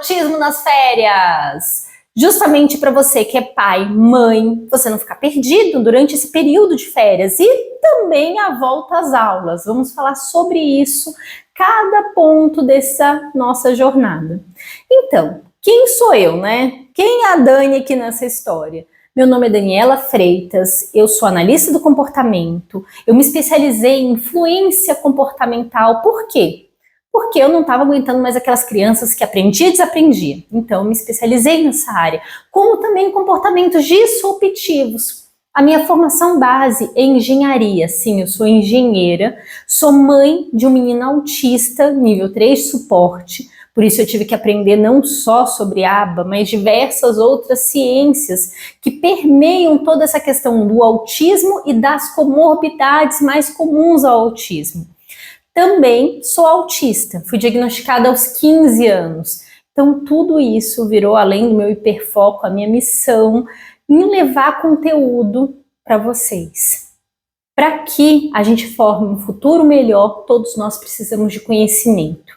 autismo nas férias! Justamente para você que é pai, mãe, você não ficar perdido durante esse período de férias e também a volta às aulas. Vamos falar sobre isso, cada ponto dessa nossa jornada. Então, quem sou eu, né? Quem é a Dani aqui nessa história? Meu nome é Daniela Freitas, eu sou analista do comportamento, eu me especializei em influência comportamental. Por quê? Porque eu não estava aguentando mais aquelas crianças que aprendia e desaprendia. Então, eu me especializei nessa área, como também comportamentos disruptivos. A minha formação base é engenharia. Sim, eu sou engenheira, sou mãe de um menino autista, nível 3 de suporte. Por isso eu tive que aprender não só sobre ABA, mas diversas outras ciências que permeiam toda essa questão do autismo e das comorbidades mais comuns ao autismo. Também sou autista, fui diagnosticada aos 15 anos. Então tudo isso virou, além do meu hiperfoco, a minha missão em levar conteúdo para vocês. Para que a gente forme um futuro melhor, todos nós precisamos de conhecimento.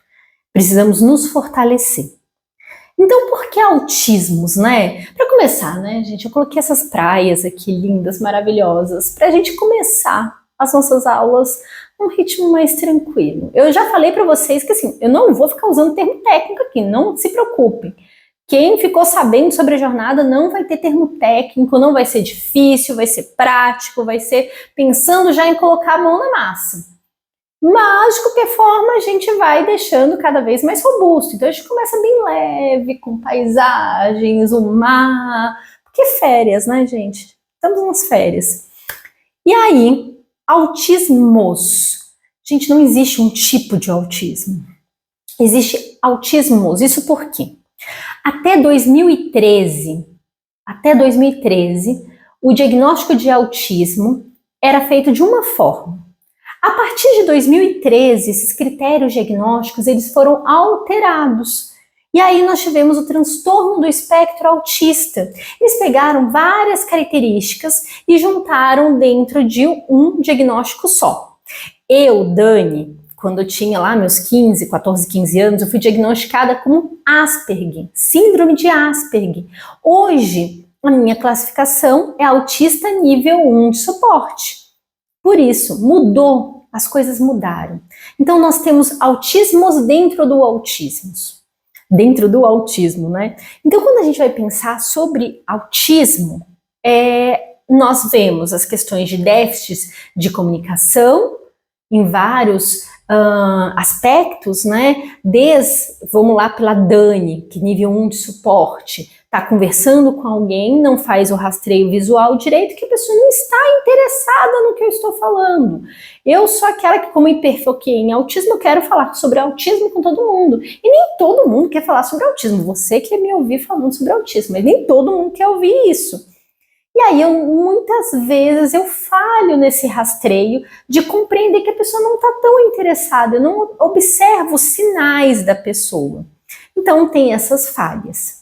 Precisamos nos fortalecer. Então, por que autismos, né? Para começar, né, gente, eu coloquei essas praias aqui lindas, maravilhosas, para a gente começar as nossas aulas num ritmo mais tranquilo. Eu já falei para vocês que assim, eu não vou ficar usando termo técnico aqui, não se preocupem. Quem ficou sabendo sobre a jornada não vai ter termo técnico, não vai ser difícil, vai ser prático, vai ser pensando já em colocar a mão na massa. Mas, de qualquer forma, a gente vai deixando cada vez mais robusto. Então, a gente começa bem leve, com paisagens, o mar. Porque férias, né, gente? Estamos nas férias. E aí, autismos. Gente, não existe um tipo de autismo. Existe autismos. Isso por quê? Até 2013, o diagnóstico de autismo era feito de uma forma. A partir de 2013, esses critérios diagnósticos eles foram alterados. E aí nós tivemos o transtorno do espectro autista. Eles pegaram várias características e juntaram dentro de um diagnóstico só. Eu, Dani, quando eu tinha lá meus 14, 15 anos, eu fui diagnosticada como Asperger, síndrome de Asperger. Hoje, a minha classificação é autista nível 1 de suporte. Por isso, mudou, as coisas mudaram. Então, nós temos autismos dentro do autismo, né? Então, quando a gente vai pensar sobre autismo, nós vemos as questões de déficits de comunicação em vários aspectos, né? Vamos lá pela Dani, que nível 1 de suporte, está conversando com alguém, não faz o rastreio visual direito, que a pessoa não está interessada no que eu estou falando. Eu sou aquela que, como hiperfoquei em autismo, eu quero falar sobre autismo com todo mundo. E nem todo mundo quer falar sobre autismo. Você quer me ouvir falando sobre autismo, mas nem todo mundo quer ouvir isso. E aí, muitas vezes, eu falho nesse rastreio de compreender que a pessoa não está tão interessada, eu não observo os sinais da pessoa. Então, tem essas falhas.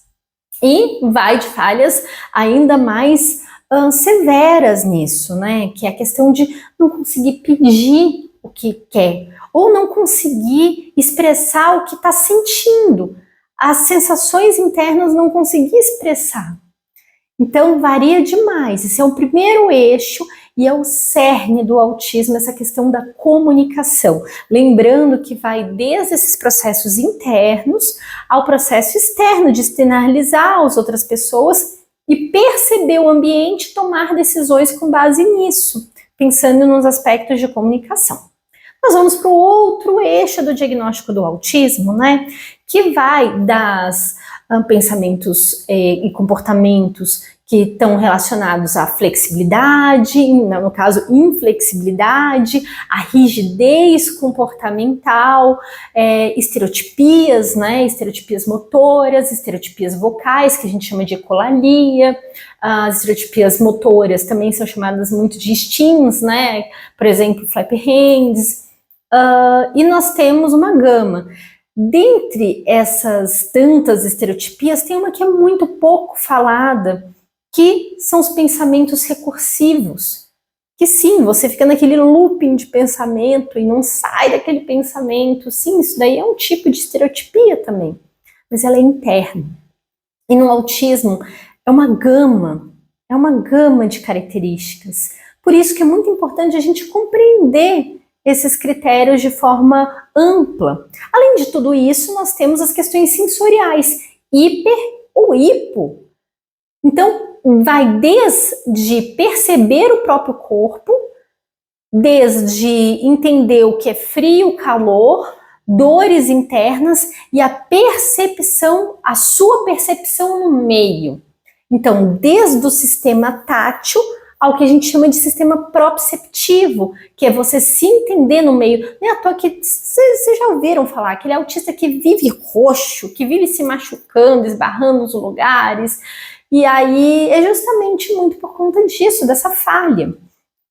E vai de falhas ainda mais severas nisso, né? Que é a questão de não conseguir pedir o que quer, ou não conseguir expressar o que está sentindo. As sensações internas não conseguir expressar. Então, varia demais. Esse é o primeiro eixo e é o cerne do autismo, essa questão da comunicação. Lembrando que vai desde esses processos internos ao processo externo de externalizar as outras pessoas e perceber o ambiente e tomar decisões com base nisso, pensando nos aspectos de comunicação. Nós vamos para o outro eixo do diagnóstico do autismo, né? Que vai das pensamentos e comportamentos que estão relacionados à flexibilidade, no caso, inflexibilidade, à rigidez comportamental, estereotipias, né? Estereotipias motoras, estereotipias vocais, que a gente chama de ecolalia. As estereotipias motoras também são chamadas muito de STEAMs, né? Por exemplo, flap hands. E nós temos uma gama. Dentre essas tantas estereotipias, tem uma que é muito pouco falada, que são os pensamentos recursivos. Que sim, você fica naquele looping de pensamento e não sai daquele pensamento. Sim, isso daí é um tipo de estereotipia também. mas ela é interna. E no autismo é uma gama de características. Por isso que é muito importante a gente compreender esses critérios de forma ampla. Além de tudo isso, nós temos as questões sensoriais, hiper ou hipo. Então, vai desde perceber o próprio corpo, desde entender o que é frio, calor, dores internas e a percepção, a sua percepção no meio. Então, desde o sistema tátil ao que a gente chama de sistema proprioceptivo, que é você se entender no meio. Não é à toa que vocês já ouviram falar, aquele autista que vive roxo, que vive se machucando, esbarrando nos lugares, e aí é justamente muito por conta disso, dessa falha.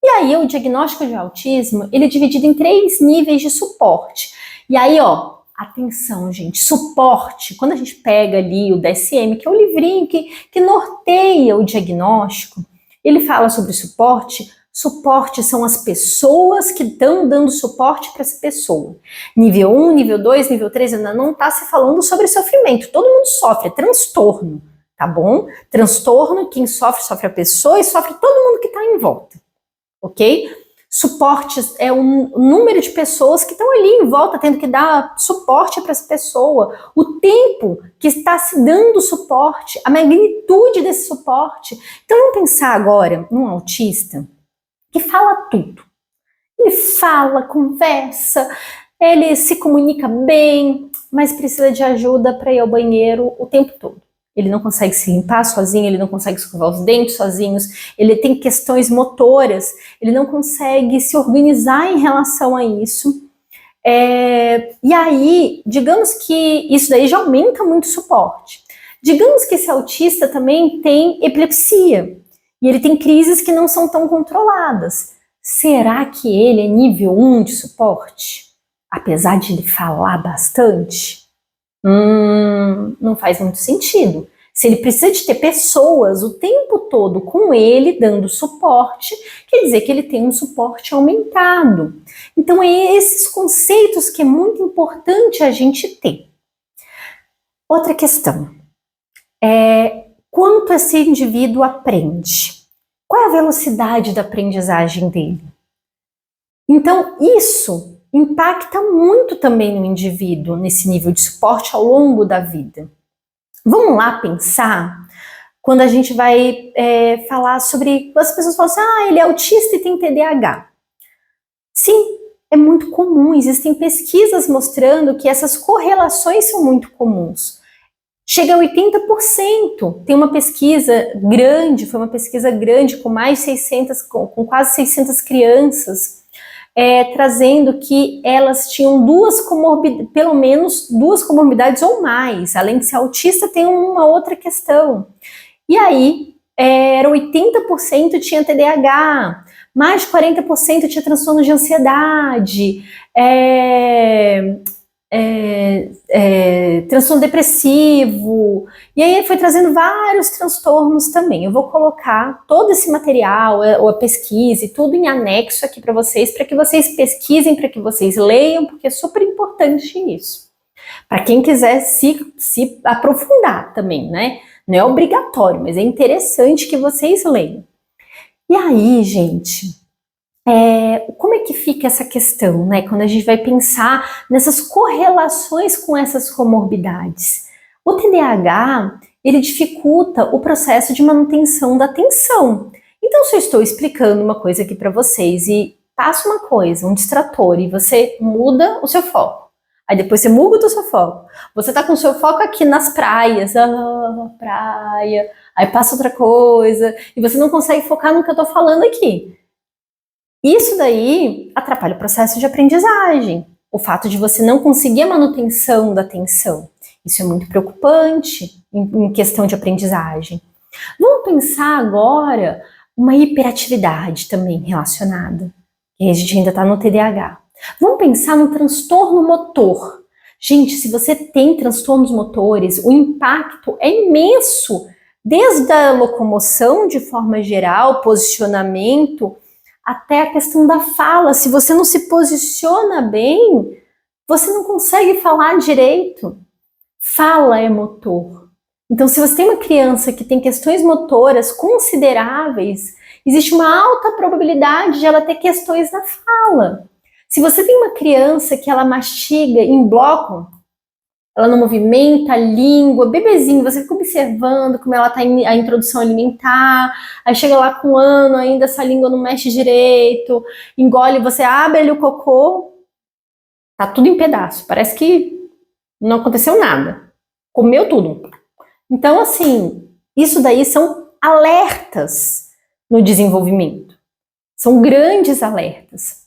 E aí o diagnóstico de autismo, ele é dividido em 3 níveis de suporte. E aí, ó, atenção, gente, suporte, quando a gente pega ali o DSM, que é o livrinho que norteia o diagnóstico, ele fala sobre suporte. Suporte são as pessoas que estão dando suporte para essa pessoa. Nível 1, nível 2, nível 3, ainda não está se falando sobre sofrimento. Todo mundo sofre, é transtorno, tá bom? Transtorno, quem sofre, sofre a pessoa e sofre todo mundo que está em volta, ok? Suporte é um número de pessoas que estão ali em volta, tendo que dar suporte para essa pessoa, o tempo que está se dando suporte, a magnitude desse suporte. Então vamos pensar agora num autista que fala tudo. Ele fala, conversa, ele se comunica bem, mas precisa de ajuda para ir ao banheiro o tempo todo. Ele não consegue se limpar sozinho, ele não consegue escovar os dentes sozinhos, ele tem questões motoras, ele não consegue se organizar em relação a isso. E aí, digamos que isso daí já aumenta muito o suporte. Digamos que esse autista também tem epilepsia, e ele tem crises que não são tão controladas. Será que ele é nível 1 de suporte? Apesar de ele falar bastante? Não faz muito sentido. Se ele precisa de ter pessoas o tempo todo com ele, dando suporte, quer dizer que ele tem um suporte aumentado. Então, é esses conceitos que é muito importante a gente ter. Outra questão é quanto esse indivíduo aprende. Qual é a velocidade da aprendizagem dele? Então, isso impacta muito também no indivíduo, nesse nível de suporte ao longo da vida. Vamos lá pensar, quando a gente vai falar sobre, as pessoas falam assim, ele é autista e tem TDAH. Sim, é muito comum, existem pesquisas mostrando que essas correlações são muito comuns. Chega a 80%, tem uma pesquisa grande, foi uma pesquisa grande com mais 600, com quase 600 crianças, trazendo que elas tinham pelo menos duas comorbidades ou mais, além de ser autista, tem uma outra questão. E aí, era 80% tinha TDAH, mais de 40% tinha transtorno de ansiedade, transtorno depressivo, e aí foi trazendo vários transtornos também. Eu vou colocar todo esse material, ou a pesquisa, tudo em anexo aqui para que vocês pesquisem, para que vocês leiam, porque é super importante isso. Para quem quiser se aprofundar também, né? Não é obrigatório, mas é interessante que vocês leiam. E aí, gente, como é que fica essa questão, né? Quando a gente vai pensar nessas correlações com essas comorbidades. O TDAH, ele dificulta o processo de manutenção da atenção. Então, se eu estou explicando uma coisa aqui para vocês e passo uma coisa, um distrator, e você muda o seu foco, aí depois você muda o seu foco, você tá com o seu foco aqui nas praias, praia, aí passa outra coisa, e você não consegue focar no que eu tô falando aqui. Isso daí atrapalha o processo de aprendizagem, o fato de você não conseguir a manutenção da atenção. Isso é muito preocupante em questão de aprendizagem. Vamos pensar agora uma hiperatividade também relacionada. E a gente ainda está no TDAH. Vamos pensar no transtorno motor. Gente, se você tem transtornos motores, o impacto é imenso, desde a locomoção de forma geral, posicionamento, até a questão da fala. Se você não se posiciona bem, você não consegue falar direito. Fala é motor. Então, se você tem uma criança que tem questões motoras consideráveis, existe uma alta probabilidade de ela ter questões na fala. Se você tem uma criança que ela mastiga em bloco, ela não movimenta a língua, bebezinho, você fica observando como ela está em a introdução alimentar, aí chega lá com 1 ano, ainda essa língua não mexe direito, engole, você abre ali o cocô, tá tudo em pedaço, parece que não aconteceu nada, comeu tudo. Então, assim, isso daí são alertas no desenvolvimento, são grandes alertas.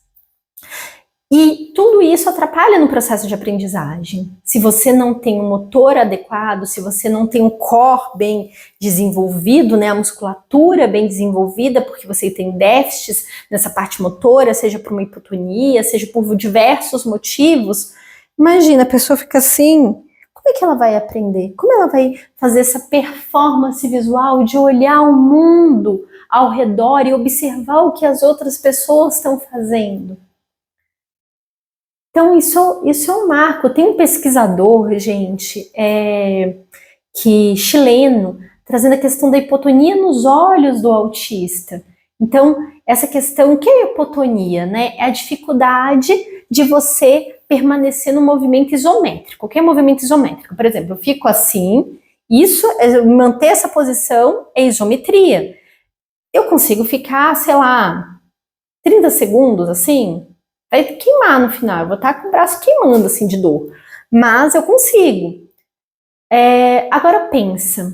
E tudo isso atrapalha no processo de aprendizagem. Se você não tem um motor adequado, se você não tem um core bem desenvolvido, né, a musculatura bem desenvolvida, porque você tem déficits nessa parte motora, seja por uma hipotonia, seja por diversos motivos, imagina, a pessoa fica assim, como é que ela vai aprender? Como ela vai fazer essa performance visual de olhar o mundo ao redor e observar o que as outras pessoas estão fazendo? Então, isso é um marco. Tem um pesquisador, gente, chileno, trazendo a questão da hipotonia nos olhos do autista. Então, essa questão, o que é hipotonia, né? É a dificuldade de você permanecer no movimento isométrico. O que é movimento isométrico? Por exemplo, eu fico assim, manter essa posição é isometria. Eu consigo ficar, sei lá, 30 segundos assim, vai queimar no final, eu vou estar com o braço queimando assim de dor, mas eu consigo. Agora pensa,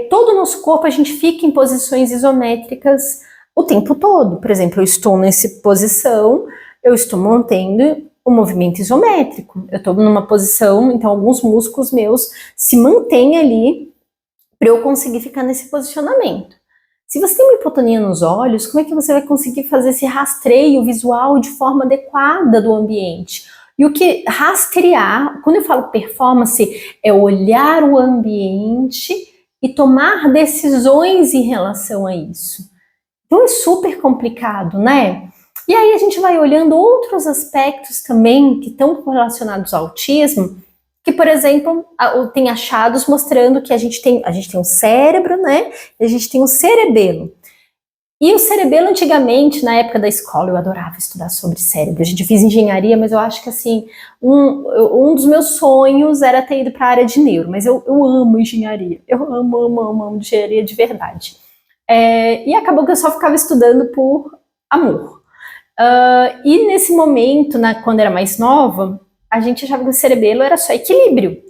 todo o nosso corpo a gente fica em posições isométricas o tempo todo. Por exemplo, eu estou nessa posição, eu estou mantendo o movimento isométrico, eu estou numa posição, então alguns músculos meus se mantêm ali para eu conseguir ficar nesse posicionamento. Se você tem uma hipotonia nos olhos, como é que você vai conseguir fazer esse rastreio visual de forma adequada do ambiente? E o que rastrear, quando eu falo performance, é olhar o ambiente e tomar decisões em relação a isso. Então é super complicado, né? E aí a gente vai olhando outros aspectos também que estão relacionados ao autismo, que, por exemplo, tem achados mostrando que a gente tem um cérebro, né? E a gente tem um cerebelo. E o cerebelo, antigamente, na época da escola, eu adorava estudar sobre cérebro. A gente fez engenharia, mas eu acho que, assim, um dos meus sonhos era ter ido para a área de neuro. Mas eu amo engenharia. Eu amo engenharia de verdade. E acabou que eu só ficava estudando por amor. E nesse momento, quando era mais nova, a gente achava que o cerebelo era só equilíbrio.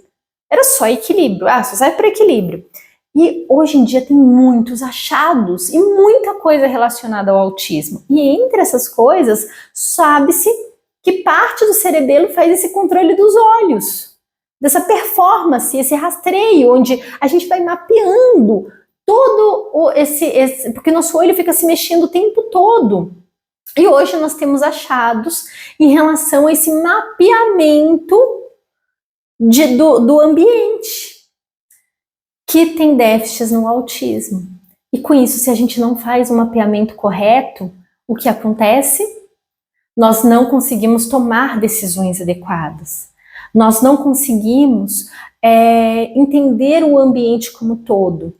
Era só equilíbrio. Só serve para equilíbrio. E hoje em dia tem muitos achados e muita coisa relacionada ao autismo. E entre essas coisas, sabe-se que parte do cerebelo faz esse controle dos olhos, dessa performance, esse rastreio, onde a gente vai mapeando todo porque nosso olho fica se mexendo o tempo todo. E hoje nós temos achados em relação a esse mapeamento do ambiente que tem déficits no autismo. E com isso, se a gente não faz um mapeamento correto, o que acontece? Nós não conseguimos tomar decisões adequadas. Nós não conseguimos entender o ambiente como todo.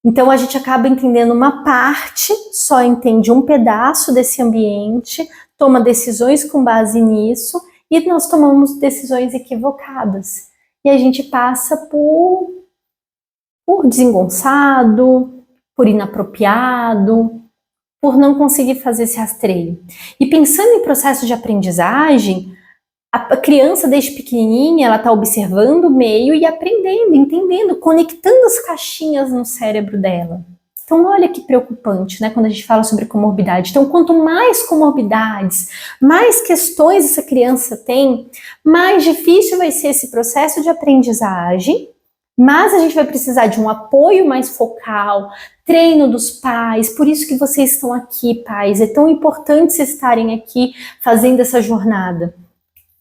Então a gente acaba entendendo uma parte, só entende um pedaço desse ambiente, toma decisões com base nisso e nós tomamos decisões equivocadas. E a gente passa por desengonçado, por inapropriado, por não conseguir fazer esse rastreio. E pensando em processo de aprendizagem, a criança desde pequenininha, ela está observando o meio e aprendendo, entendendo, conectando as caixinhas no cérebro dela. Então olha que preocupante, né, quando a gente fala sobre comorbidade. Então quanto mais comorbidades, mais questões essa criança tem, mais difícil vai ser esse processo de aprendizagem, mas a gente vai precisar de um apoio mais focal, treino dos pais, por isso que vocês estão aqui, pais, é tão importante vocês estarem aqui fazendo essa jornada.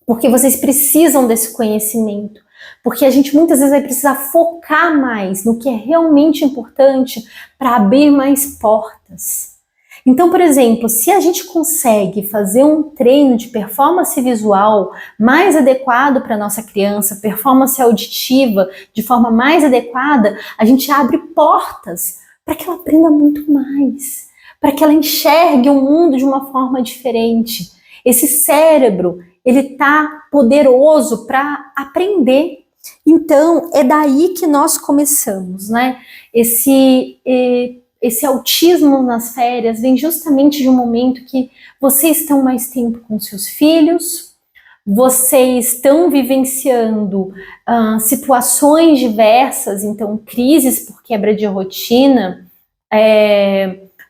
Porque vocês precisam desse conhecimento, porque a gente muitas vezes vai precisar focar mais no que é realmente importante para abrir mais portas. Então, por exemplo, se a gente consegue fazer um treino de performance visual mais adequado para a nossa criança, performance auditiva de forma mais adequada, a gente abre portas para que ela aprenda muito mais, para que ela enxergue o mundo de uma forma diferente. Esse cérebro, ele tá poderoso para aprender. Então, é daí que nós começamos, né? Esse autismo nas férias vem justamente de um momento que vocês estão mais tempo com seus filhos, vocês estão vivenciando situações diversas, então crises por quebra de rotina,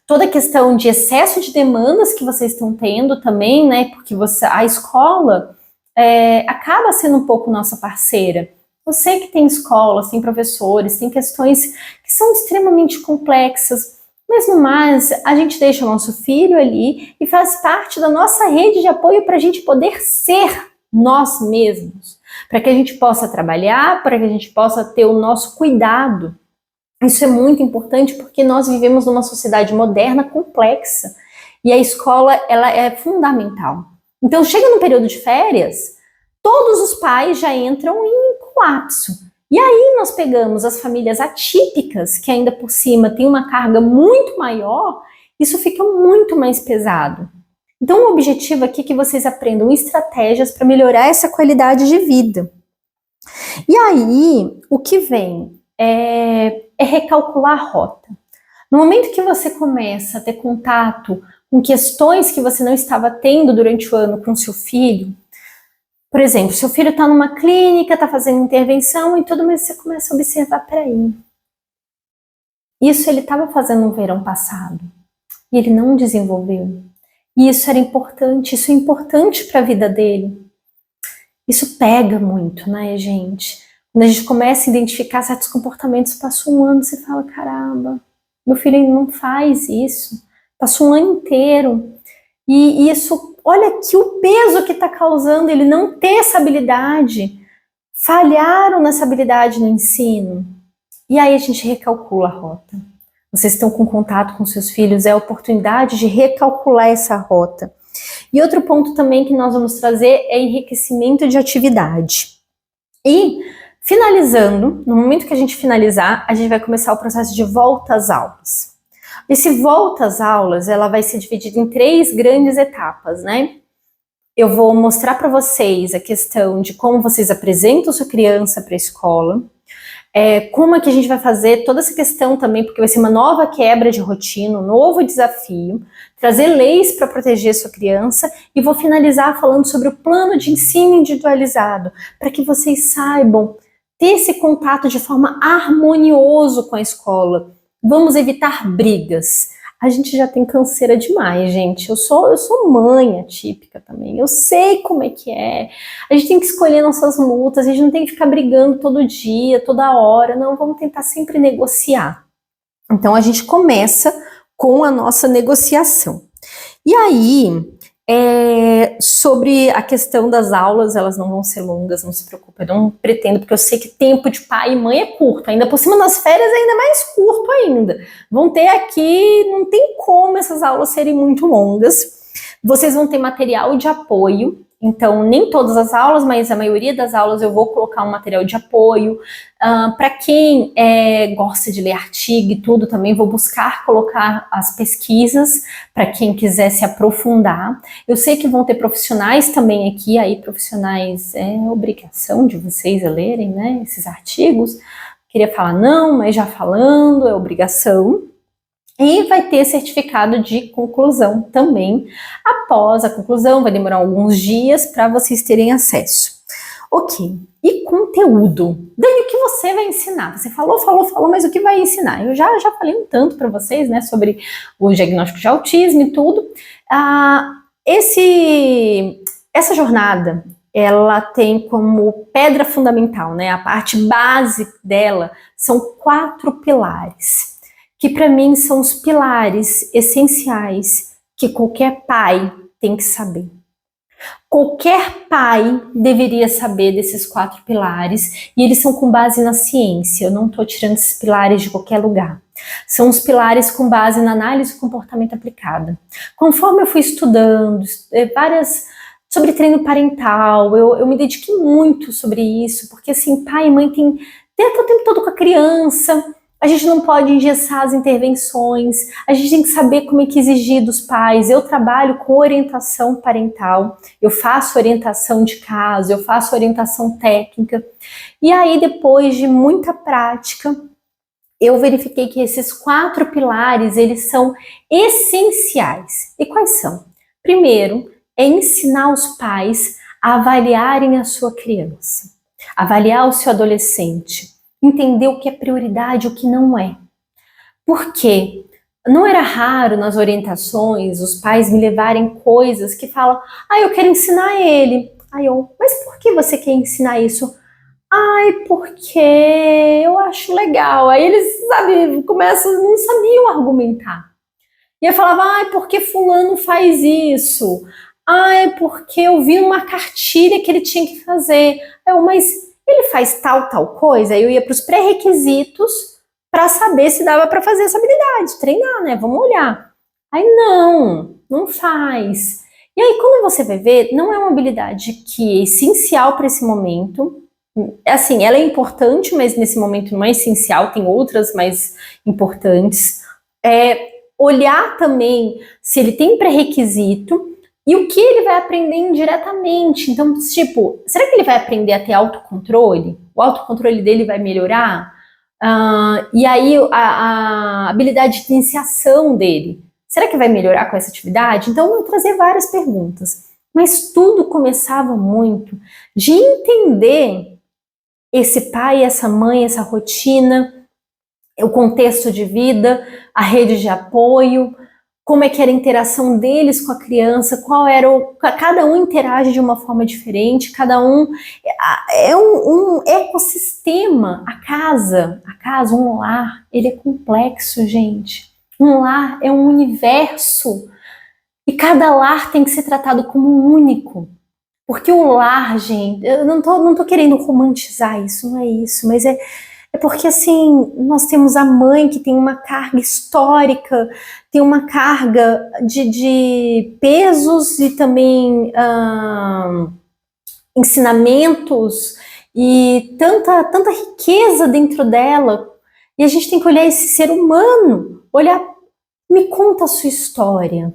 toda a questão de excesso de demandas que vocês estão tendo também, né? Porque a escola acaba sendo um pouco nossa parceira. Você que tem escolas, tem professores, tem questões que são extremamente complexas, mas no mais, a gente deixa o nosso filho ali e faz parte da nossa rede de apoio para a gente poder ser nós mesmos, para que a gente possa trabalhar, para que a gente possa ter o nosso cuidado. Isso é muito importante porque nós vivemos numa sociedade moderna complexa e a escola ela é fundamental. Então, chega no período de férias, todos os pais já entram em colapso. E aí nós pegamos as famílias atípicas, que ainda por cima tem uma carga muito maior, isso fica muito mais pesado. Então, o objetivo aqui é que vocês aprendam estratégias para melhorar essa qualidade de vida. E aí, o que vem é recalcular a rota. No momento que você começa a ter contato com questões que você não estava tendo durante o ano com seu filho, por exemplo, seu filho está numa clínica, está fazendo intervenção e tudo, mas você começa a observar, peraí, isso ele estava fazendo no verão passado e ele não desenvolveu. E isso era importante, isso é importante para a vida dele. Isso pega muito, né, gente? Quando a gente começa a identificar certos comportamentos, passa um ano, você fala, caramba, meu filho não faz isso. Passou um ano inteiro. E isso, olha aqui o peso que está causando ele não ter essa habilidade. Falharam nessa habilidade no ensino. E aí a gente recalcula a rota. Vocês estão com contato com seus filhos, é a oportunidade de recalcular essa rota. E outro ponto também que nós vamos trazer é enriquecimento de atividade. E, finalizando, no momento que a gente finalizar, a gente vai começar o processo de volta às aulas. Esse volta às aulas, ela vai ser dividida em 3 grandes etapas, né? Eu vou mostrar para vocês a questão de como vocês apresentam sua criança para a escola, como é que a gente vai fazer toda essa questão também, porque vai ser uma nova quebra de rotina, um novo desafio, trazer leis para proteger sua criança e vou finalizar falando sobre o plano de ensino individualizado, para que vocês saibam ter esse contato de forma harmonioso com a escola. Vamos evitar brigas. A gente já tem canseira demais, gente. Eu sou mãe atípica também. Eu sei como é que é. A gente tem que escolher nossas lutas. A gente não tem que ficar brigando todo dia, toda hora. Não, vamos tentar sempre negociar. Então, a gente começa com a nossa negociação. E aí, sobre a questão das aulas, elas não vão ser longas, não se preocupe, eu não pretendo, porque eu sei que tempo de pai e mãe é curto, ainda por cima nas férias é ainda mais curto ainda. Vão ter aqui, não tem como essas aulas serem muito longas. Vocês vão ter material de apoio, então nem todas as aulas, mas a maioria das aulas eu vou colocar um material de apoio. Para quem gosta de ler artigo e tudo, também vou buscar colocar as pesquisas para quem quiser se aprofundar. Eu sei que vão ter profissionais também aqui, aí profissionais é obrigação de vocês a lerem, né, esses artigos. Queria falar não, mas já falando, é obrigação. E vai ter certificado de conclusão também. Após a conclusão, vai demorar alguns dias para vocês terem acesso. Ok, e conteúdo? Dani, o que você vai ensinar? Você falou, mas o que vai ensinar? Eu já falei um tanto para vocês, né, sobre o diagnóstico de autismo e tudo. Essa jornada, ela tem como pedra fundamental, né, a parte base dela, são 4 pilares. Que para mim são os pilares essenciais que qualquer pai tem que saber. Qualquer pai deveria saber desses 4 pilares, e eles são com base na ciência. Eu não estou tirando esses pilares de qualquer lugar. São os pilares com base na análise do comportamento aplicada. Conforme eu fui estudando várias sobre treino parental, eu me dediquei muito sobre isso, porque assim, pai e mãe tem o tempo todo com a criança. A gente não pode engessar as intervenções, a gente tem que saber como é que exigir dos pais. Eu trabalho com orientação parental, eu faço orientação de casa, eu faço orientação técnica. E aí, depois de muita prática, eu verifiquei que esses 4 pilares, eles são essenciais. E quais são? Primeiro, é ensinar os pais a avaliarem a sua criança, avaliar o seu adolescente, entender o que é prioridade e o que não é. Por quê? Não era raro nas orientações os pais me levarem coisas que falam: eu quero ensinar ele. Mas por que você quer ensinar isso? Porque eu acho legal. Aí eles, não sabiam argumentar. E eu falava: porque fulano faz isso? Porque eu vi uma cartilha que ele tinha que fazer. Mas ele faz tal coisa? Aí eu ia para os pré-requisitos para saber se dava para fazer essa habilidade, treinar, né? Vamos olhar. Aí não faz. E aí quando você vai ver, não é uma habilidade que é essencial para esse momento. Assim, ela é importante, mas nesse momento não é essencial, tem outras mais importantes. Olhar também se ele tem pré-requisito e o que ele vai aprender indiretamente. Então, tipo, será que ele vai aprender a ter autocontrole? O autocontrole dele vai melhorar? E aí a habilidade de iniciação dele, será que vai melhorar com essa atividade? Então, eu vou trazer várias perguntas. Mas tudo começava muito de entender esse pai, essa mãe, essa rotina, o contexto de vida, a rede de apoio, como é que era a interação deles com a criança, cada um interage de uma forma diferente, cada um é um ecossistema. A casa, um lar, ele é complexo, gente. Um lar é um universo e cada lar tem que ser tratado como um único. Porque o lar, gente, eu não tô querendo romantizar isso, não é isso, mas é porque, assim, nós temos a mãe que tem uma carga histórica, tem uma carga de pesos e também ensinamentos e tanta riqueza dentro dela. E a gente tem que olhar esse ser humano, me conta a sua história.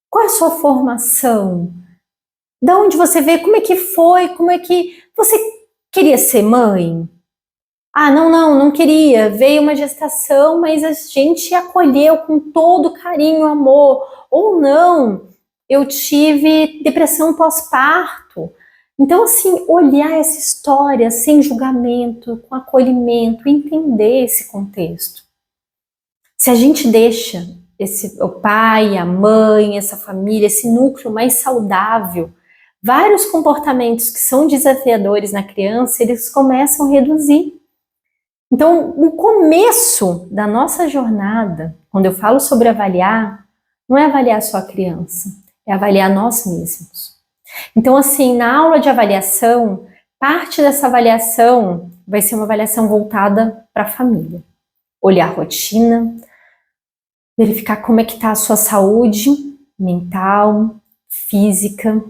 Qual é a sua formação? Da onde você veio? Como é que foi? Como é que você queria ser mãe? Não queria. Veio uma gestação, mas a gente acolheu com todo carinho, amor. Ou não, eu tive depressão pós-parto. Então, assim, olhar essa história sem julgamento, com acolhimento, entender esse contexto. Se a gente deixa o pai, a mãe, essa família, esse núcleo mais saudável, vários comportamentos que são desafiadores na criança, eles começam a reduzir. Então, o começo da nossa jornada, quando eu falo sobre avaliar, não é avaliar só a criança, é avaliar nós mesmos. Então, assim, na aula de avaliação, parte dessa avaliação vai ser uma avaliação voltada para a família. Olhar a rotina, verificar como é que está a sua saúde mental, física,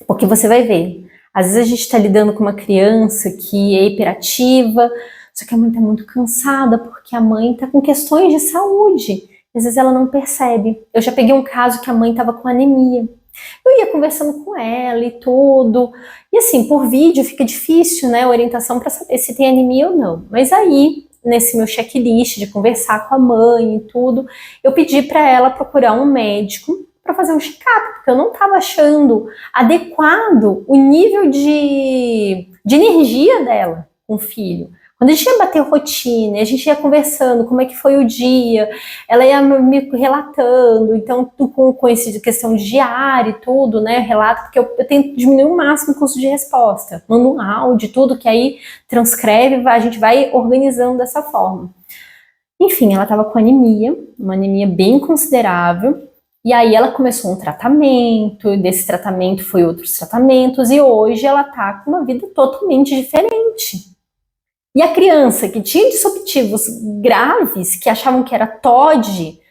porque você vai ver, às vezes a gente está lidando com uma criança que é hiperativa, só que a mãe está muito cansada porque a mãe está com questões de saúde. Às vezes ela não percebe. Eu já peguei um caso que a mãe estava com anemia. Eu ia conversando com ela e tudo. E assim, por vídeo fica difícil, né, a orientação para saber se tem anemia ou não. Mas aí, nesse meu checklist de conversar com a mãe e tudo, eu pedi para ela procurar um médico para fazer um check-up, porque eu não estava achando adequado o nível de energia dela com o filho. Quando a gente ia bater rotina, a gente ia conversando como é que foi o dia, ela ia me relatando, então com essa questão de diário e tudo, né, relato, porque eu tento diminuir o máximo o custo de resposta, mando um áudio, tudo, que aí transcreve, a gente vai organizando dessa forma. Enfim, ela estava com anemia, uma anemia bem considerável, E aí ela começou um tratamento, desse tratamento foi outros tratamentos, e hoje ela tá com uma vida totalmente diferente. E a criança que tinha disruptivos graves, que achavam que era TOD,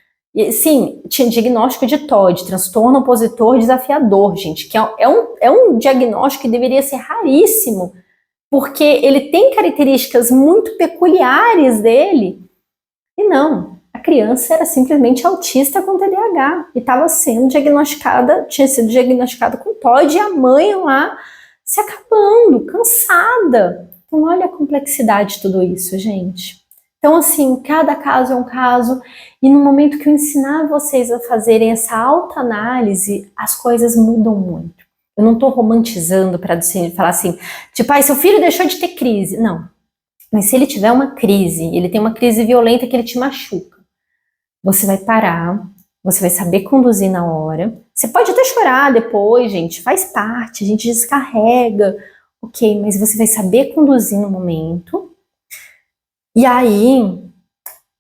sim, tinha diagnóstico de TOD, transtorno opositor desafiador, gente, que é um diagnóstico que deveria ser raríssimo, porque ele tem características muito peculiares dele, e não, a criança era simplesmente autista com TDAH, e estava sendo diagnosticada, tinha sido diagnosticada com TOD, e a mãe lá se acabando, cansada. Então, olha a complexidade de tudo isso, gente. Então, assim, cada caso é um caso, e no momento que eu ensinar vocês a fazerem essa autoanálise, as coisas mudam muito. Eu não estou romantizando para falar assim, tipo, seu filho deixou de ter crise. Não. Mas se ele tiver uma crise, ele tem uma crise violenta que ele te machuca, você vai parar, você vai saber conduzir na hora. Você pode até chorar depois, gente, faz parte, a gente descarrega, ok, mas você vai saber conduzir no momento. E aí,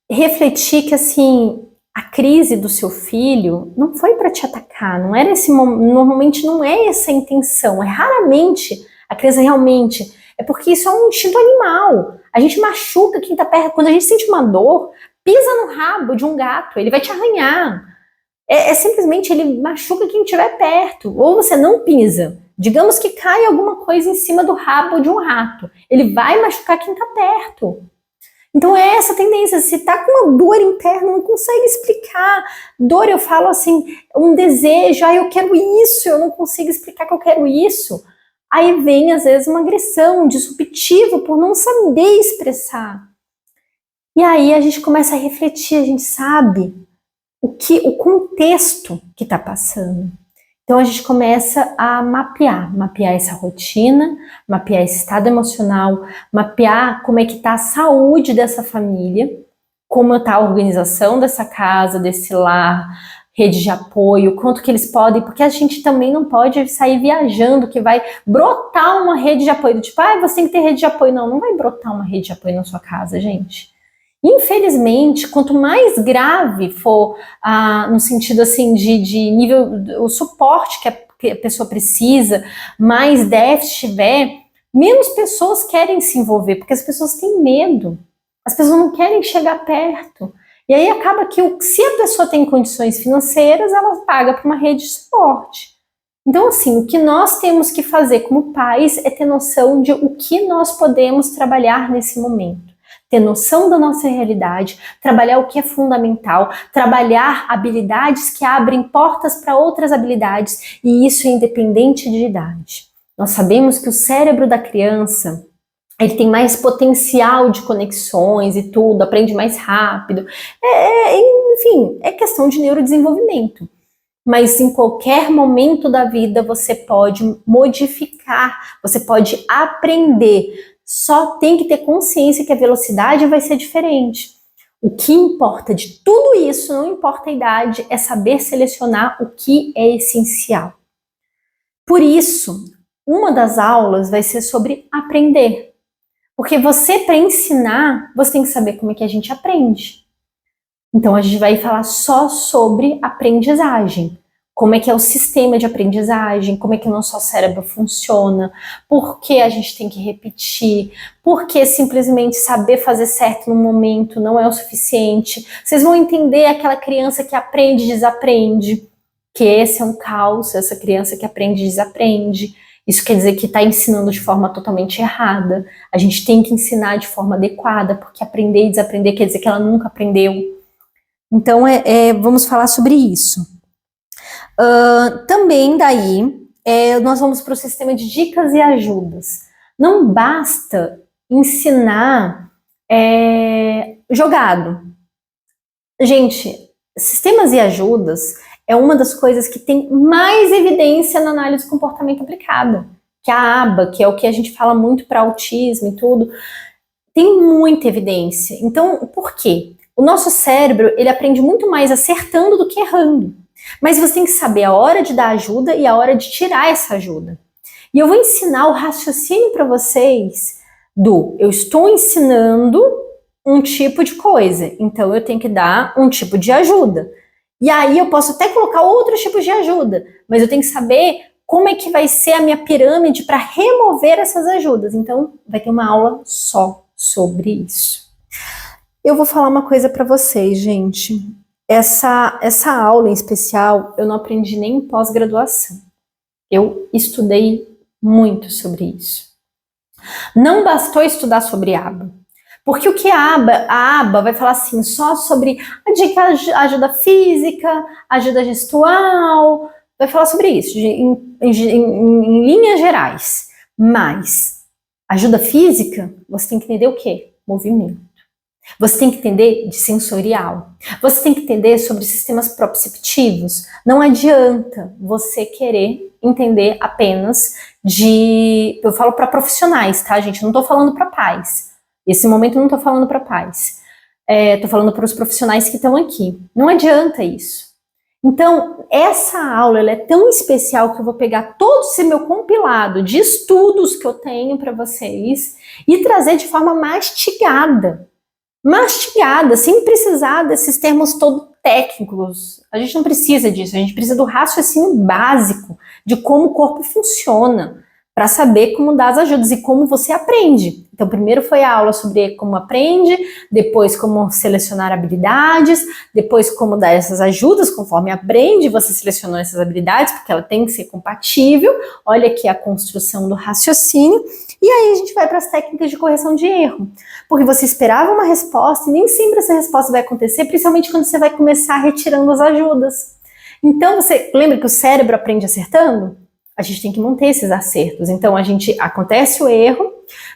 refletir que, assim, a crise do seu filho não foi para te atacar, não era esse momento, normalmente não é essa a intenção, é raramente a crise realmente, é porque isso é um instinto animal. A gente machuca quem tá perto, quando a gente sente uma dor, pisa no rabo de um gato, ele vai te arranhar. É simplesmente ele machuca quem estiver perto, ou você não pisa. Digamos que cai alguma coisa em cima do rabo de um rato, ele vai machucar quem tá perto. Então é essa tendência, se tá com uma dor interna, não consegue explicar. Dor, eu falo assim, um desejo, eu quero isso, eu não consigo explicar que eu quero isso. Aí vem, às vezes, uma agressão, um disruptivo por não saber expressar. E aí a gente começa a refletir, a gente sabe o contexto que está passando. Então a gente começa a mapear essa rotina, mapear esse estado emocional, mapear como é que está a saúde dessa família, como está a organização dessa casa, desse lar, rede de apoio, quanto que eles podem, porque a gente também não pode sair viajando, que vai brotar uma rede de apoio, tipo, você tem que ter rede de apoio. Não, não vai brotar uma rede de apoio na sua casa, gente. Infelizmente, quanto mais grave for, no sentido assim de nível, o suporte que a pessoa precisa, mais déficit tiver, menos pessoas querem se envolver, porque as pessoas têm medo, as pessoas não querem chegar perto. E aí acaba que, se a pessoa tem condições financeiras, ela paga para uma rede de suporte. Então, assim, o que nós temos que fazer como pais é ter noção de o que nós podemos trabalhar nesse momento. Ter noção da nossa realidade, trabalhar o que é fundamental, trabalhar habilidades que abrem portas para outras habilidades, e isso é independente de idade. Nós sabemos que o cérebro da criança, ele tem mais potencial de conexões e tudo, aprende mais rápido. Enfim, é questão de neurodesenvolvimento. Mas em qualquer momento da vida você pode modificar, você pode aprender. Só tem que ter consciência que a velocidade vai ser diferente. O que importa de tudo isso, não importa a idade, é saber selecionar o que é essencial. Por isso, uma das aulas vai ser sobre aprender. Porque você, para ensinar, você tem que saber como é que a gente aprende. Então a gente vai falar só sobre aprendizagem. Como é que é o sistema de aprendizagem, como é que o nosso cérebro funciona, por que a gente tem que repetir, por que simplesmente saber fazer certo no momento não é o suficiente. Vocês vão entender aquela criança que aprende e desaprende, que esse é um caos, essa criança que aprende e desaprende. Isso quer dizer que está ensinando de forma totalmente errada. A gente tem que ensinar de forma adequada, porque aprender e desaprender quer dizer que ela nunca aprendeu. Então, vamos falar sobre isso. Também daí, nós vamos para o sistema de dicas e ajudas. Não basta ensinar jogado. Gente, sistemas e ajudas é uma das coisas que tem mais evidência na análise de comportamento aplicada. Que a aba, que é o que a gente fala muito para autismo e tudo, tem muita evidência. Então, por quê? O nosso cérebro, ele aprende muito mais acertando do que errando. Mas você tem que saber a hora de dar ajuda e a hora de tirar essa ajuda. E eu vou ensinar o raciocínio para vocês eu estou ensinando um tipo de coisa, então eu tenho que dar um tipo de ajuda. E aí eu posso até colocar outros tipos de ajuda, mas eu tenho que saber como é que vai ser a minha pirâmide para remover essas ajudas. Então, vai ter uma aula só sobre isso. Eu vou falar uma coisa para vocês, gente. Essa aula em especial, eu não aprendi nem em pós-graduação. Eu estudei muito sobre isso. Não bastou estudar sobre aba. Porque o que a aba vai falar assim, só sobre ajuda física, ajuda gestual, vai falar sobre isso, em linhas gerais. Mas ajuda física, você tem que entender o quê? Movimento. Você tem que entender de sensorial. Você tem que entender sobre sistemas proprioceptivos. Não adianta você querer entender apenas de... Eu falo para profissionais, tá, gente? Eu não tô falando para pais. Esse momento eu não tô falando para pais. Tô falando para os profissionais que estão aqui. Não adianta isso. Então, essa aula ela é tão especial que eu vou pegar todo esse meu compilado de estudos que eu tenho para vocês e trazer de forma mastigada, sem precisar desses termos todos técnicos. A gente não precisa disso, a gente precisa do raciocínio básico de como o corpo funciona, para saber como dar as ajudas e como você aprende. Então, primeiro foi a aula sobre como aprende, depois como selecionar habilidades, depois como dar essas ajudas conforme aprende, você selecionou essas habilidades, porque ela tem que ser compatível. Olha aqui a construção do raciocínio. E aí a gente vai para as técnicas de correção de erro. Porque você esperava uma resposta e nem sempre essa resposta vai acontecer, principalmente quando você vai começar retirando as ajudas. Então, você lembra que o cérebro aprende acertando? A gente tem que manter esses acertos. Então, acontece o erro,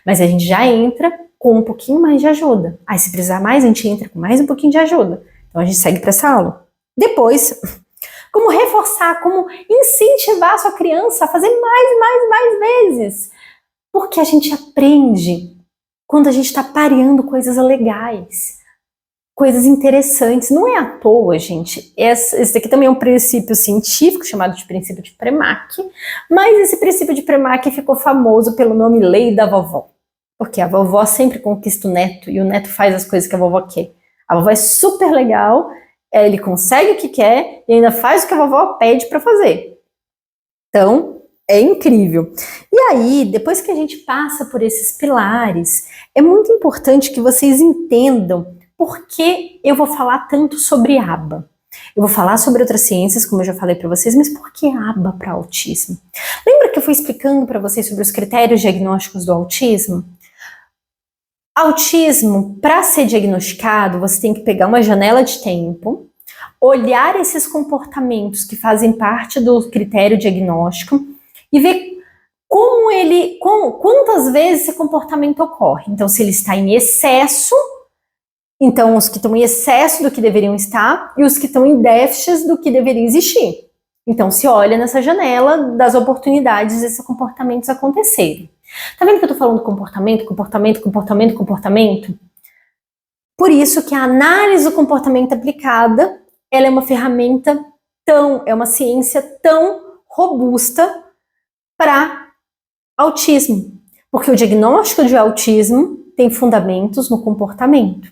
mas a gente já entra com um pouquinho mais de ajuda. Aí, se precisar mais, a gente entra com mais um pouquinho de ajuda. Então, a gente segue para essa aula. Depois, como reforçar, como incentivar a sua criança a fazer mais vezes. Porque a gente aprende quando a gente está pareando coisas legais, coisas interessantes. Não é à toa, gente. Esse daqui também é um princípio científico chamado de princípio de Premack, mas esse princípio de Premack ficou famoso pelo nome Lei da Vovó. Porque a vovó sempre conquista o neto e o neto faz as coisas que a vovó quer. A vovó é super legal, ele consegue o que quer e ainda faz o que a vovó pede para fazer. Então, é incrível. E aí, depois que a gente passa por esses pilares, é muito importante que vocês entendam por que eu vou falar tanto sobre aba. Eu vou falar sobre outras ciências, como eu já falei para vocês, mas por que aba para autismo? Lembra que eu fui explicando para vocês sobre os critérios diagnósticos do autismo? Autismo, para ser diagnosticado, você tem que pegar uma janela de tempo, olhar esses comportamentos que fazem parte do critério diagnóstico e ver quantas vezes esse comportamento ocorre. Então, se ele está em excesso, então os que estão em excesso do que deveriam estar e os que estão em déficit do que deveria existir. Então, se olha nessa janela das oportunidades desses comportamentos acontecerem. Tá vendo que eu tô falando comportamento? Por isso que a análise do comportamento aplicada, ela é uma ferramenta é uma ciência tão robusta para autismo. Porque o diagnóstico de autismo tem fundamentos no comportamento.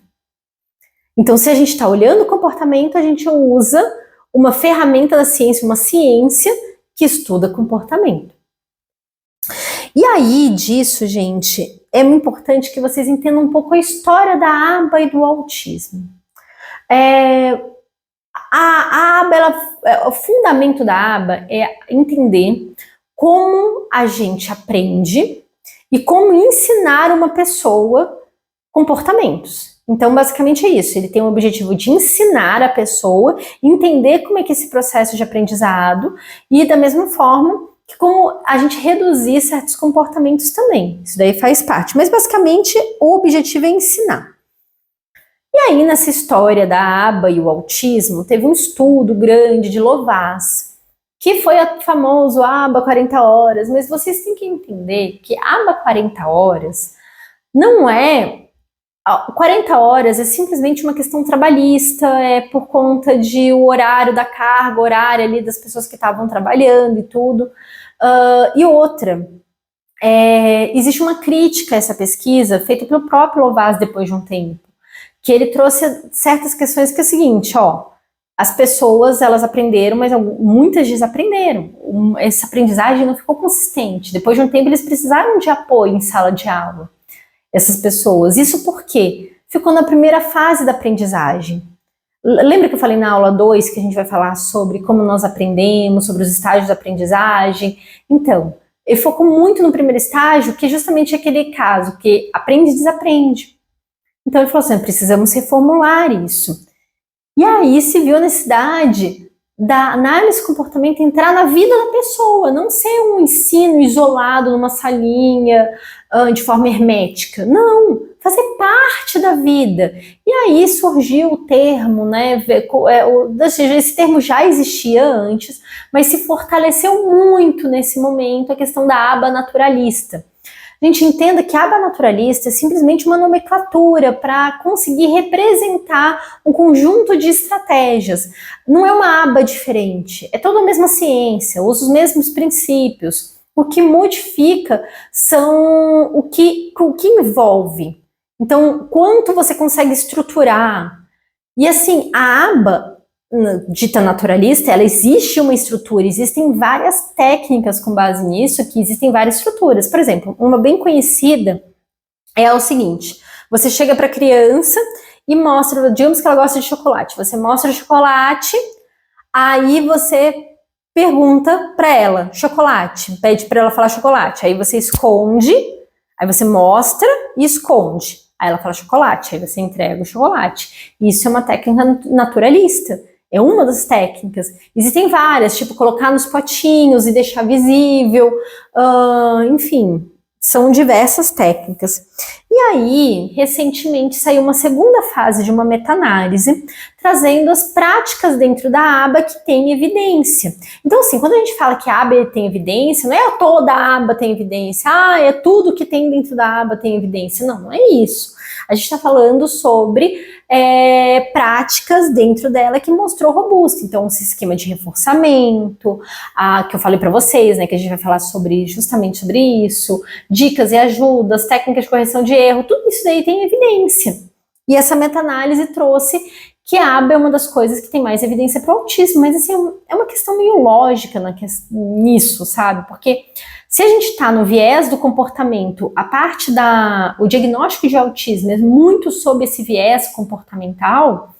Então, se a gente está olhando o comportamento, a gente usa uma ferramenta da ciência, uma ciência que estuda comportamento. E aí, disso, gente, é muito importante que vocês entendam um pouco a história da aba e do autismo. A aba, o fundamento da aba é entender como a gente aprende e como ensinar uma pessoa comportamentos. Então, basicamente é isso. Ele tem o objetivo de ensinar a pessoa, entender como é que esse processo de aprendizado e, da mesma forma, que como a gente reduzir certos comportamentos também. Isso daí faz parte. Mas, basicamente, o objetivo é ensinar. E aí, nessa história da aba e o autismo, teve um estudo grande de Lovász, que foi o famoso aba 40 horas. Mas vocês têm que entender que aba 40 horas não é... 40 horas é simplesmente uma questão trabalhista, é por conta de o horário da carga horária ali das pessoas que estavam trabalhando e tudo. E outra, existe uma crítica a essa pesquisa feita pelo próprio Lovász depois de um tempo, que ele trouxe certas questões que é o seguinte, as pessoas, elas aprenderam, mas muitas desaprenderam. Essa aprendizagem não ficou consistente. Depois de um tempo, eles precisaram de apoio em sala de aula, essas pessoas. Isso por quê? Ficou na primeira fase da aprendizagem. Lembra que eu falei na aula 2 que a gente vai falar sobre como nós aprendemos, sobre os estágios da aprendizagem? Então, ele focou muito no primeiro estágio, que é justamente aquele caso que aprende e desaprende. Então ele falou assim, precisamos reformular isso. E aí se viu a necessidade da análise do comportamento entrar na vida da pessoa, não ser um ensino isolado numa salinha de forma hermética. Não, fazer parte da vida. E aí surgiu o termo, né? Esse termo já existia antes, mas se fortaleceu muito nesse momento a questão da aba naturalista. A gente entenda que a aba naturalista é simplesmente uma nomenclatura para conseguir representar um conjunto de estratégias. Não é uma aba diferente, é toda a mesma ciência, usa os mesmos princípios. O que modifica são o que envolve. Então, quanto você consegue estruturar. E assim, a aba dita naturalista, ela existe uma estrutura, existem várias técnicas com base nisso, que existem várias estruturas. Por exemplo, uma bem conhecida é o seguinte, você chega para a criança e mostra, digamos que ela gosta de chocolate, você mostra o chocolate, aí você pergunta para ela, chocolate, pede para ela falar chocolate, aí você esconde, aí você mostra e esconde, aí ela fala chocolate, aí você entrega o chocolate. Isso é uma técnica naturalista. É uma das técnicas. Existem várias, tipo colocar nos potinhos e deixar visível, enfim, são diversas técnicas. E aí, recentemente, saiu uma segunda fase de uma meta-análise, trazendo as práticas dentro da aba que tem evidência. Então, assim, quando a gente fala que a aba tem evidência, não é toda a aba tem evidência, é tudo que tem dentro da aba tem evidência. Não, não é isso. A gente está falando sobre práticas dentro dela que mostrou robusto. Então, esse esquema de reforçamento, que eu falei para vocês, né, que a gente vai falar justamente sobre isso, dicas e ajudas, técnicas de correção de erro, tudo isso daí tem evidência. E essa meta-análise trouxe que a aba é uma das coisas que tem mais evidência para o autismo, mas assim, é uma questão meio lógica nisso, sabe? Porque se a gente está no viés do comportamento, a parte o diagnóstico de autismo é muito sob esse viés comportamental,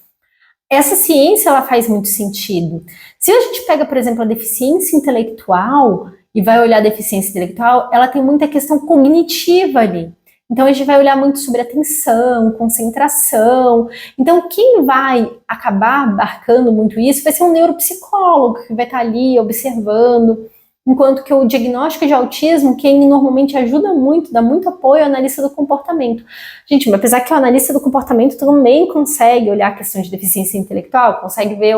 essa ciência ela faz muito sentido. Se a gente pega, por exemplo, a deficiência intelectual e vai olhar a deficiência intelectual, ela tem muita questão cognitiva ali. Então a gente vai olhar muito sobre atenção, concentração. Então quem vai acabar abarcando muito isso vai ser um neuropsicólogo que vai estar ali observando. Enquanto que o diagnóstico de autismo, quem normalmente ajuda muito, dá muito apoio, é o analista do comportamento. Gente, apesar que o analista do comportamento também consegue olhar a questão de deficiência intelectual, consegue ver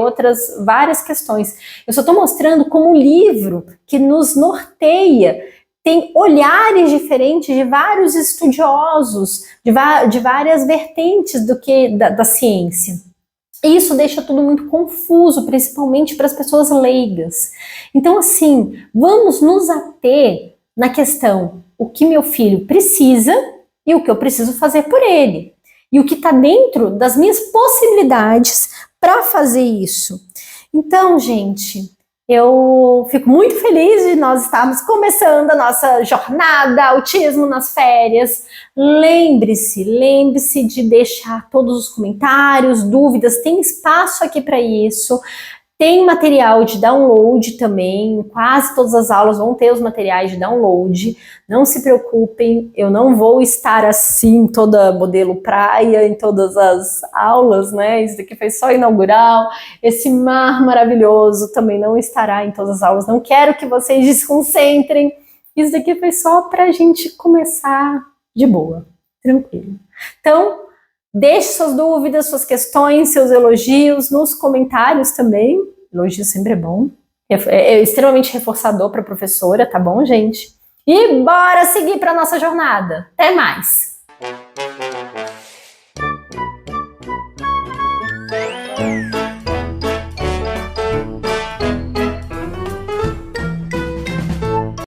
várias questões. Eu só estou mostrando como um livro que nos norteia, tem olhares diferentes de vários estudiosos, de várias vertentes da ciência. E isso deixa tudo muito confuso, principalmente para as pessoas leigas. Então, assim, vamos nos ater na questão o que meu filho precisa e o que eu preciso fazer por ele. E o que está dentro das minhas possibilidades para fazer isso. Então, gente, eu fico muito feliz de nós estarmos começando a nossa jornada Autismo nas Férias. Lembre-se de deixar todos os comentários, dúvidas, tem espaço aqui para isso. Tem material de download também, quase todas as aulas vão ter os materiais de download. Não se preocupem, eu não vou estar assim, toda modelo praia, em todas as aulas, né? Isso daqui foi só inaugural. Esse mar maravilhoso também não estará em todas as aulas. Não quero que vocês desconcentrem. Isso daqui foi só para a gente começar de boa, tranquilo. Então, deixe suas dúvidas, suas questões, seus elogios nos comentários também. Elogio sempre é bom. É extremamente reforçador para a professora, tá bom, gente? E bora seguir para nossa jornada. Até mais!